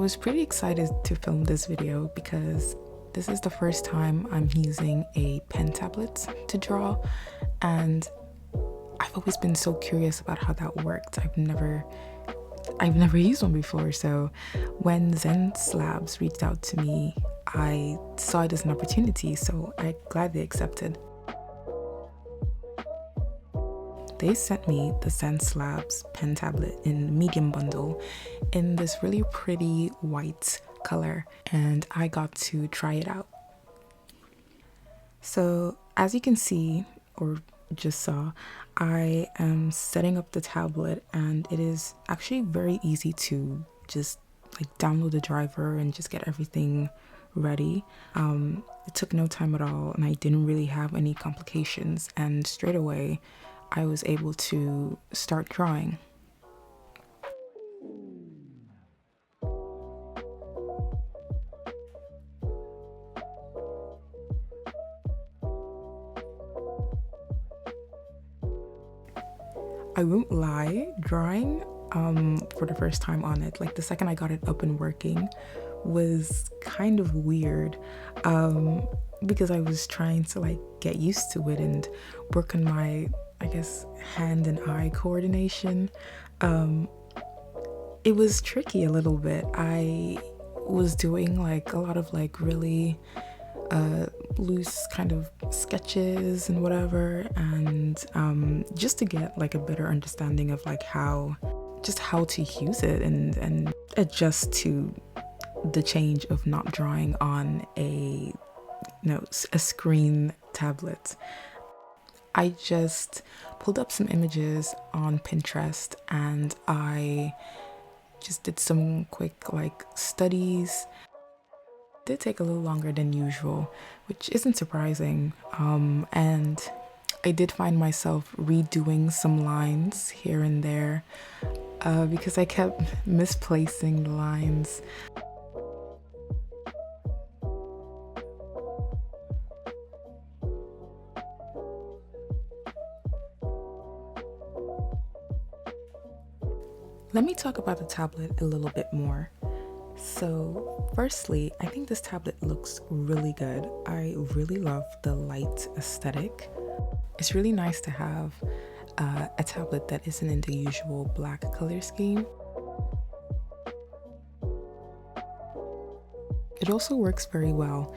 was pretty excited to film this video because this is the first time I'm using a pen tablet to draw, and I've always been so curious about how that worked. I've never used one before, so when Xencelabs reached out to me, I saw it as an opportunity, so I gladly accepted. They sent me the Xencelabs pen tablet in medium bundle in this really pretty white color, and I got to try it out. So as you can see, or just saw, I am setting up the tablet, and it is actually very easy to just like download the driver and just get everything ready. It took no time at all, and I didn't really have any complications, and straight away I was able to start drawing. I won't lie, drawing for the first time on it, like the second I got it up and working, was kind of weird because I was trying to like get used to it and work on my, I guess, hand and eye coordination. It was tricky a little bit. I was doing like a lot of like really loose kind of sketches and whatever, and just to get like a better understanding of like how to use it and adjust to the change of not drawing on a screen tablet. I just pulled up some images on Pinterest, and I just did some quick like studies. It did take a little longer than usual, which isn't surprising, and I did find myself redoing some lines here and there because I kept misplacing the lines. Let me talk about the tablet a little bit more. So firstly, I think this tablet looks really good. I really love the light aesthetic. It's really nice to have a tablet that isn't in the usual black color scheme. It also works very well.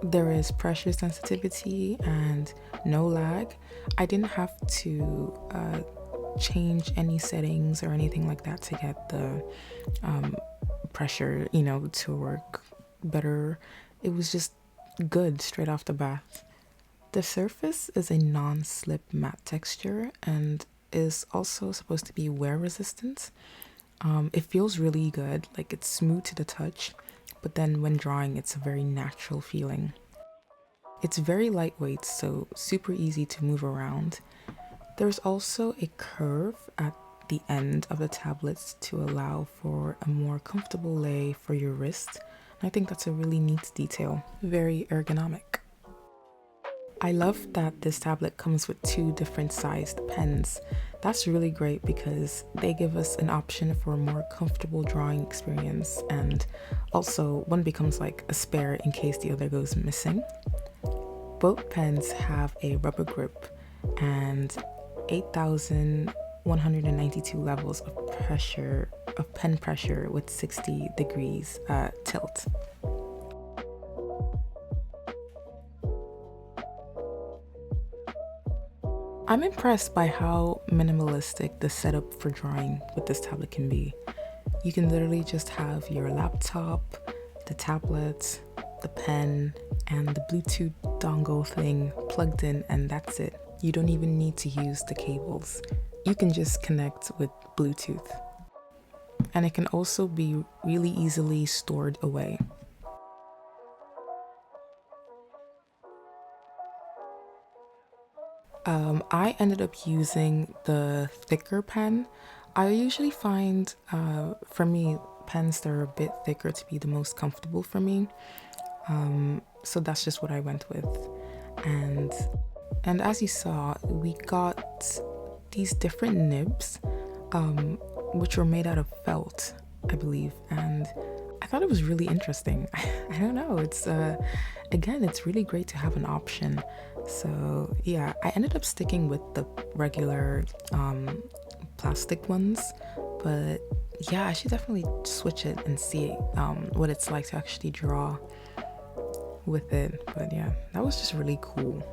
There is pressure sensitivity and no lag. I didn't have to change any settings or anything like that to get the pressure, to work better. It was just good straight off the bat. The surface is a non-slip matte texture and is also supposed to be wear resistant. It feels really good, like it's smooth to the touch, but then when drawing it's a very natural feeling. It's very lightweight, so super easy to move around. There's also a curve at the end of the tablets to allow for a more comfortable lay for your wrist. I think that's a really neat detail, very ergonomic. I love that this tablet comes with 2 different sized pens. That's really great because they give us an option for a more comfortable drawing experience, and also one becomes like a spare in case the other goes missing. Both pens have a rubber grip and 8,192 levels of pen pressure with 60 degrees tilt. I'm impressed by how minimalistic the setup for drawing with this tablet can be. You can literally just have your laptop, the tablet, the pen, and the Bluetooth dongle thing plugged in, and that's it. You don't even need to use the cables. You can just connect with Bluetooth. And it can also be really easily stored away. I ended up using the thicker pen. I usually find, for me, pens that are a bit thicker to be the most comfortable for me. So that's just what I went with. And as you saw, we got these different nibs, which were made out of felt, I believe. And I thought it was really interesting. I don't know, it's again, it's really great to have an option. So yeah, I ended up sticking with the regular plastic ones, but yeah, I should definitely switch it and see what it's like to actually draw with it. But yeah, that was just really cool.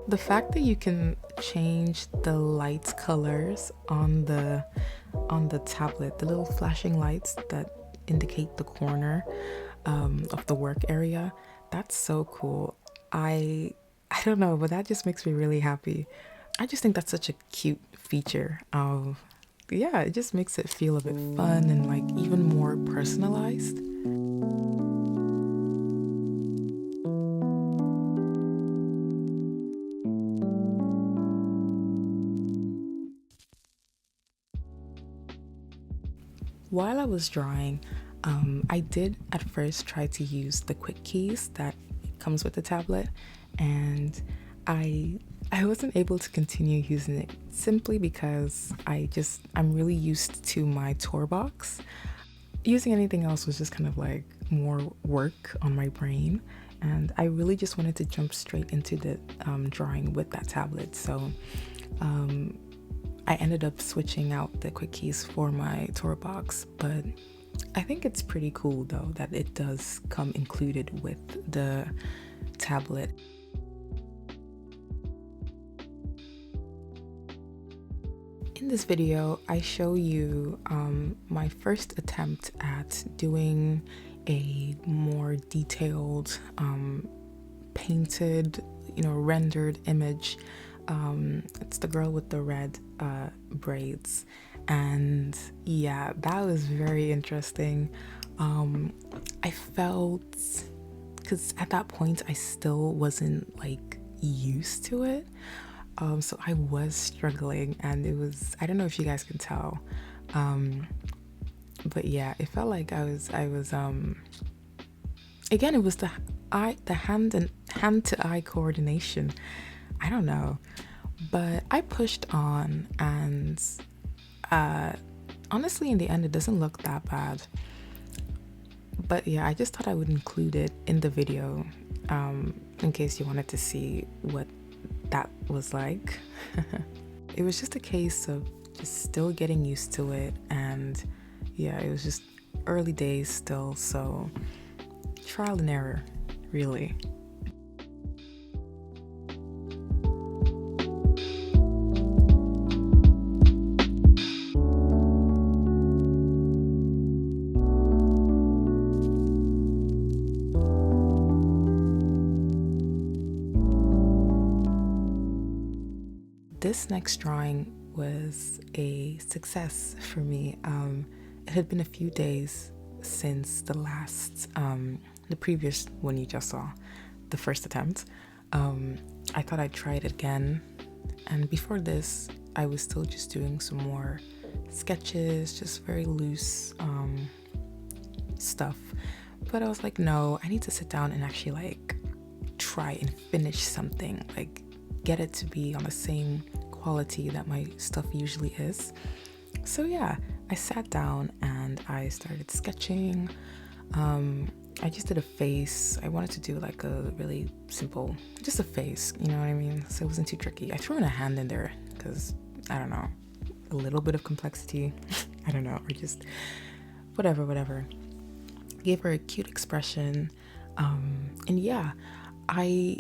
The fact that you can change the light colors on the tablet, the little flashing lights that indicate the corner of the work area, that's so cool. I don't know, but that just makes me really happy. I just think that's such a cute feature of, yeah, it just makes it feel a bit fun and like even more personalized. While I was drawing, I did at first try to use the quick keys that comes with the tablet, and I wasn't able to continue using it simply because I'm really used to my tour box. Using anything else was just kind of like more work on my brain, and I really just wanted to jump straight into the drawing with that tablet. So I ended up switching out the quick keys for my tour box, but I think it's pretty cool though that it does come included with the tablet. In this video, I show you my first attempt at doing a more detailed painted, rendered image. It's the girl with the red braids, and yeah, that was very interesting. I felt, because at that point I still wasn't like used to it, so I was struggling, and it was, I don't know if you guys can tell, but yeah, it felt like I was again, it was the hand to eye coordination. I don't know, but I pushed on, and honestly in the end it doesn't look that bad. But yeah, I just thought I would include it in the video in case you wanted to see what that was like. It was just a case of just still getting used to it, and yeah, it was just early days still, so trial and error, really. This next drawing was a success for me. It had been a few days since the previous one you just saw, the first attempt. I thought I'd try it again, and before this, I was still just doing some more sketches, just very loose stuff. But I was like, no, I need to sit down and actually like try and finish something, like get it to be on the same quality that my stuff usually is. So yeah, I sat down and I started sketching. I just did a face. I wanted to do like a really simple, just a face, you know what I mean? So it wasn't too tricky. I threw in a hand in there because, I don't know, a little bit of complexity. I don't know, or just whatever. Gave her a cute expression. And yeah, I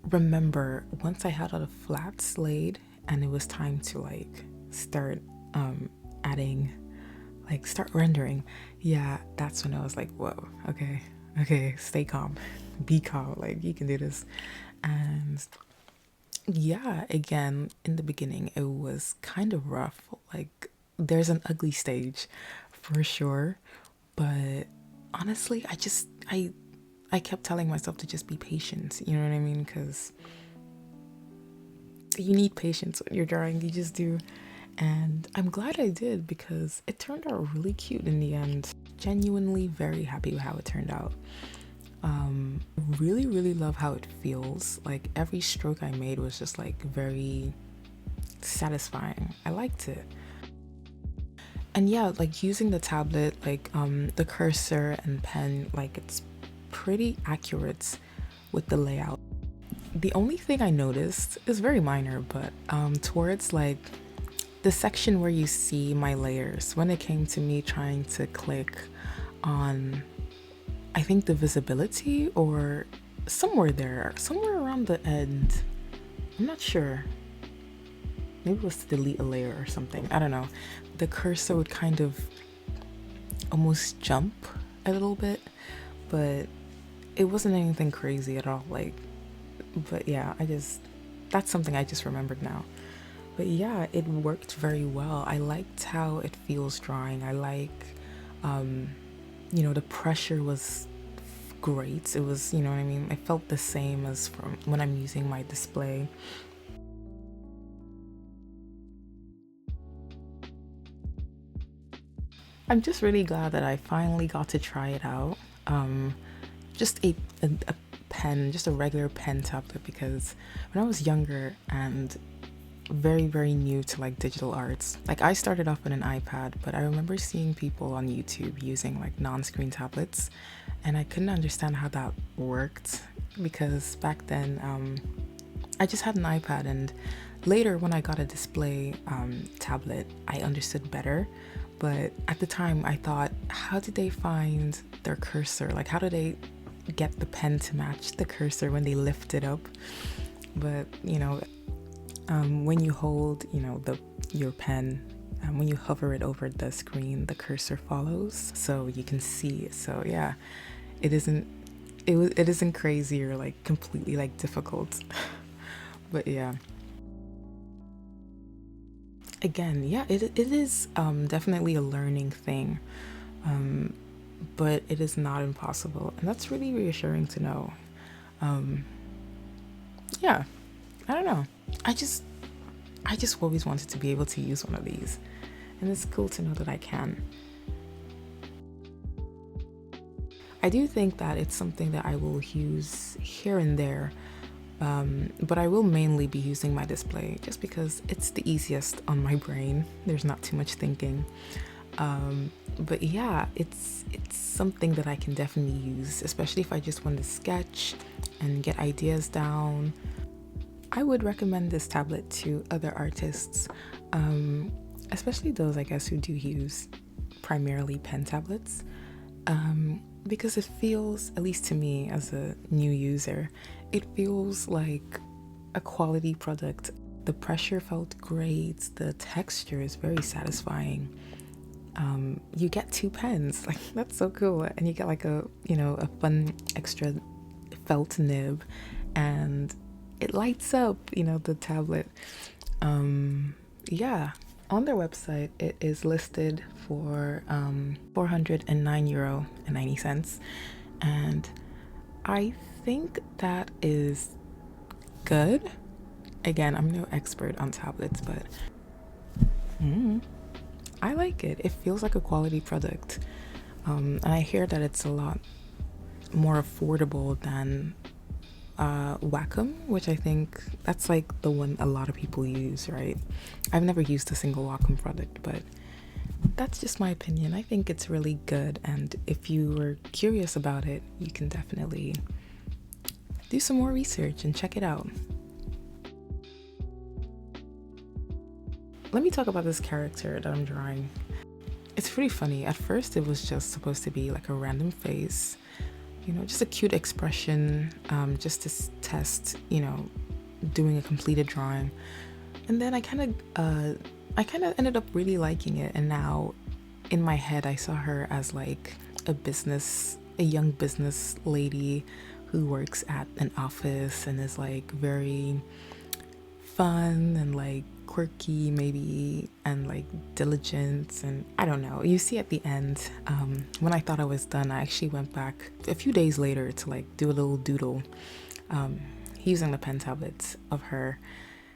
remember once I had all the flats laid and it was time to like start start rendering, yeah, that's when I was like, whoa, okay, stay calm, be calm, like you can do this. And yeah, again, in the beginning it was kind of rough, like there's an ugly stage for sure, but honestly I kept telling myself to just be patient, you know what I mean? Because you need patience when you're drawing, you just do. And I'm glad I did because it turned out really cute in the end. Genuinely very happy with how it turned out. Really love how it feels. Like every stroke I made was just like very satisfying. I liked it. And yeah, like using the tablet, like the cursor and pen, like it's pretty accurate with the layout. The only thing I noticed is very minor, but towards like the section where you see my layers, when it came to me trying to click on, I think the visibility or somewhere there, somewhere around the end, I'm not sure. Maybe it was to delete a layer or something. I don't know. The cursor would kind of almost jump a little bit, but it wasn't anything crazy at all. Like, but yeah, that's something I just remembered now. But yeah, it worked very well. I liked how it feels drawing. I like, the pressure was great. It was, you know what I mean? I felt the same as from when I'm using my display. I'm just really glad that I finally got to try it out. Just a pen, just a regular pen tablet, because when I was younger and very, very new to like digital arts, like I started off with an iPad, but I remember seeing people on YouTube using like non-screen tablets, and I couldn't understand how that worked because back then I just had an iPad, and later when I got a display tablet, I understood better. But at the time I thought, how did they find their cursor? Like, how do they get the pen to match the cursor when they lift it up? But when you hold your pen, when you hover it over the screen, the cursor follows, so you can see. So yeah, it isn't crazy or like completely like difficult. But yeah, again, yeah, it is definitely a learning thing, but it is not impossible, and that's really reassuring to know. Yeah, I don't know. I just always wanted to be able to use one of these, and it's cool to know that I can. I do think that it's something that I will use here and there, but I will mainly be using my display just because it's the easiest on my brain. There's not too much thinking. But yeah, it's something that I can definitely use, especially if I just want to sketch and get ideas down. I would recommend this tablet to other artists, especially those, I guess, who do use primarily pen tablets, because it feels, at least to me as a new user, it feels like a quality product. The pressure felt great. The texture is very satisfying. You get 2 pens, like that's so cool, and you get like a fun extra felt nib, and it lights up the tablet. Yeah, on their website it is listed for €409.90, and I think that is good. Again, I'm no expert on tablets, but I like it. It feels like a quality product. And I hear that it's a lot more affordable than Wacom, which I think that's like the one a lot of people use, right? I've never used a single Wacom product, but that's just my opinion. I think it's really good, and if you were curious about it, you can definitely do some more research and check it out. Let me talk about this character that I'm drawing. It's pretty funny. At first it was just supposed to be like a random face, just a cute expression, just to test, doing a completed drawing. And then I kind of ended up really liking it, and now in my head I saw her as like a young business lady who works at an office and is like very fun and like quirky maybe, and like diligent, and I don't know. You see at the end, when I thought I was done, I actually went back a few days later to like do a little doodle, using the pen tablets of her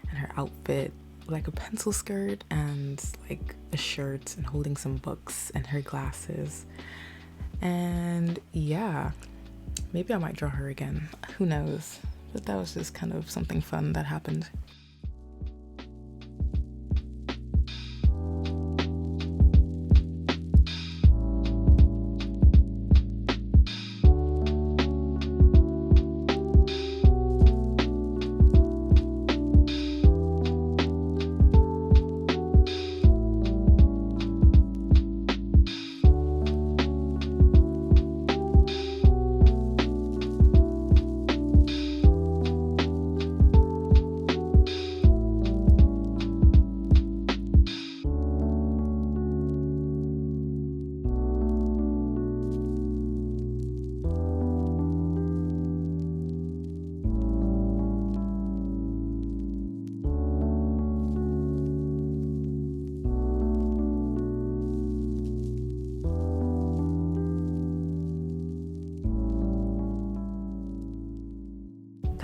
and her outfit, like a pencil skirt and like a shirt, and holding some books and her glasses. And yeah, maybe I might draw her again, who knows, but that was just kind of something fun that happened.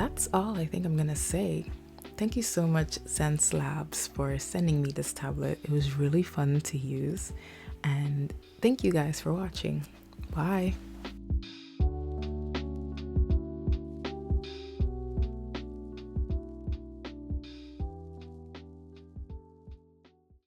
that's all I think I'm gonna say. Thank you so much, Xencelabs, for sending me this tablet. It was really fun to use, and thank you guys for watching. Bye.